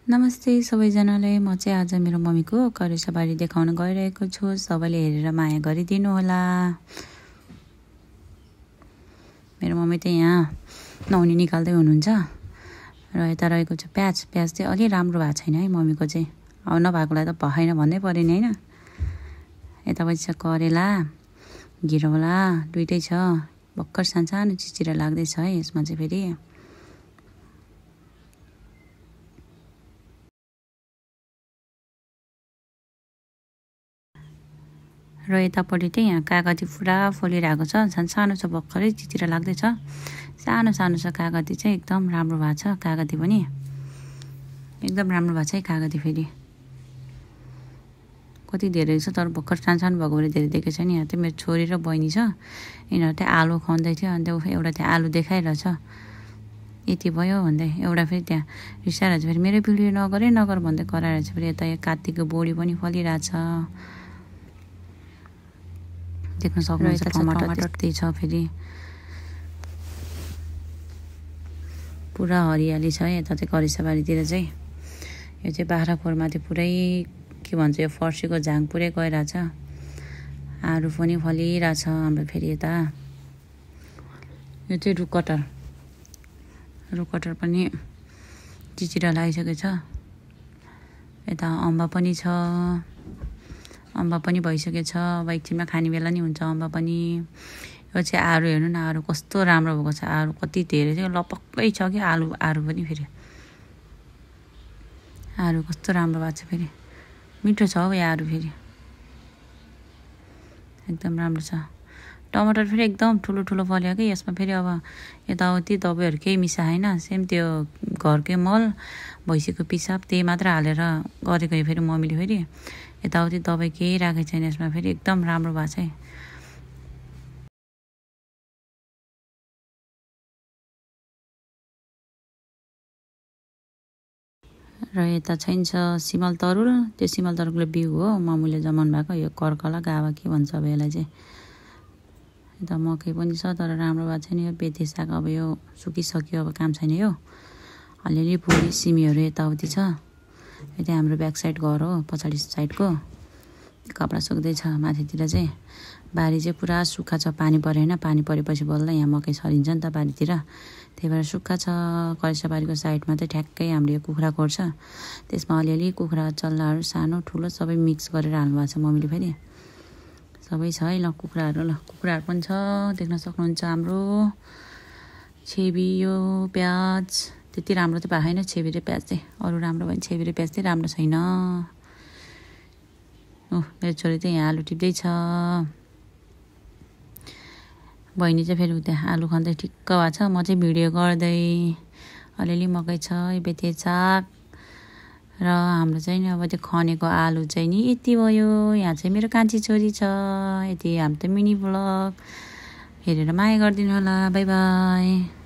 नमस्ते सबैजनालाई। म चाहिँ आज मेरो मम्मीको करेसाबारी देखाउन गइरहेको छु। सबैले हेरेर माया गरिदिनु होला। मेरो मम्मी त यहाँ नुहाउने निकाल्दै हुनुहुन्छ र यता रहेको छ प्याज चाहिँ अलि राम्रो भएको छैन है मम्मीको चाहिँ। अब नभएकोलाई त भएन भन्दै पर्यो नि हैन। यतापट्टि छ करेला, घिरौला दुइटै छ। भर्खर सानो चिचिरा लाग्दैछ है यसमा चाहिँ फेरि। र यतापट्टि चाहिँ यहाँ कागती पुरा फलिरहेको छ। सानो छ, भर्खरै चिचिरा लाग्दैछ। सानो छ कागती चाहिँ, एकदम राम्रो भएको छ। कागती पनि एकदम राम्रो भएको छ है कागती फेरि। कति धेरै छ तर भर्खर सानो भएको भएर धेरै देखेको छैन। यहाँ चाहिँ मेरो छोरी र बहिनी छ, यिनीहरू चाहिँ आलु खन्दै थियो। अन्त एउटा त्यहाँ आलु देखाइरहेछ, यति भयो भन्दै। एउटा फेरि त्यहाँ रिसाइरहेछ, फेरि मेरो भिडियो नगर भन्दै कराइरहेछ। फेरि यता कात्तिको बोडी पनि फलिरहेछ, देख्न सक्नुहुन्छ। टमाटर त्यस्तै छ फेरि, पुरा हरियाली छ है यता चाहिँ करेसाबारीतिर चाहिँ। यो चाहिँ बाख्राकोटमाथि पुरै के भन्छ, यो फर्सीको झाङ पुरै गइरहेछ। आलु पनि फलिरहेछ हाम्रो फेरि यता। यो चाहिँ रुखकटर पनि चिचिरा लागिसकेको छ। यता अम्बा पनि छ, अम्बा पनि भइसकेको छ। अब एकछिनमा खाने बेला नि हुन्छ अम्बा पनि। यो चाहिँ आलु हेर्नु न, आलु कस्तो राम्रो भएको छ। आलु कति धेरै चाहिँ लपक्कै छ कि आलु पनि फेरि। आलु कस्तो राम्रो भएको छ फेरि, मिठो छ हौ यो आलु फेरि, एकदम राम्रो छ। टमाटर फेरि एकदम ठुलो फल्यो कि यसमा फेरि। अब यताउति दबाईहरू केही मिसाएन, सेम त्यो घरकै मल, भैँसीको पिसाब त्यही मात्र हालेर गरेको यो फेरि मम्मीले। फेरि यताउति दबाई केही राखेको छैन यसमा, फेरि एकदम राम्रो भएको छ है। र यता चाहिन्छ सिमल तरुल। त्यो सिमल तरुलको बिउ हो, मम्मीले जमाउनु भएको। यो कर्कला गावा के भन्छ अब यसलाई चाहिँ। यता मकै पनि छ तर राम्रो भएको छैन। यो बेते साग अब यो सुकिसक्यो, अब काम छैन यो। अलिअलि बोडी सिमीहरू यताउति छ। यो चाहिँ हाम्रो ब्याक साइड घर हो, पछाडि साइडको। कपडा सुक्दैछ माथितिर चाहिँ। बारी चाहिँ पुरा सुक्खा छ, पानी परेन। पानी परेपछि बल्ल यहाँ मकै छरिन्छ नि त बारीतिर, त्यही भएर सुक्खा छ। करेसाबारीको साइडमा चाहिँ ठ्याक्कै हाम्रो यो कुखुरा कोर छ, त्यसमा अलिअलि कुखुरा चल्लाहरू सानो ठुलो सबै मिक्स गरेर हाल्नुभएको छ मम्मीले फेरि। सबै छ है। ल कुखुराहरू पनि छ, देख्न सक्नुहुन्छ। हाम्रो छेबी, यो प्याज त्यति राम्रो त भएको छैन। छेबी र प्याज चाहिँ अरू राम्रो भयो, छेबी र प्याज चाहिँ राम्रो छैन। मेरो छोरी चाहिँ यहाँ आलु टिप्दैछ। बहिनी चाहिँ फेरि त्यहाँ आलु खन्दै ठिक्क भएको छ। म चाहिँ भिडियो गर्दै। अलिअलि मकै छ, बेते साग र हाम्रो चाहिँ नि अब त्यो खनेको आलु चाहिँ नि यति भयो। यहाँ चाहिँ मेरो कान्छी छोरी छ। यति हाम्रो त मिनी ब्लग हेरेर माया गरिदिनु होला। By by.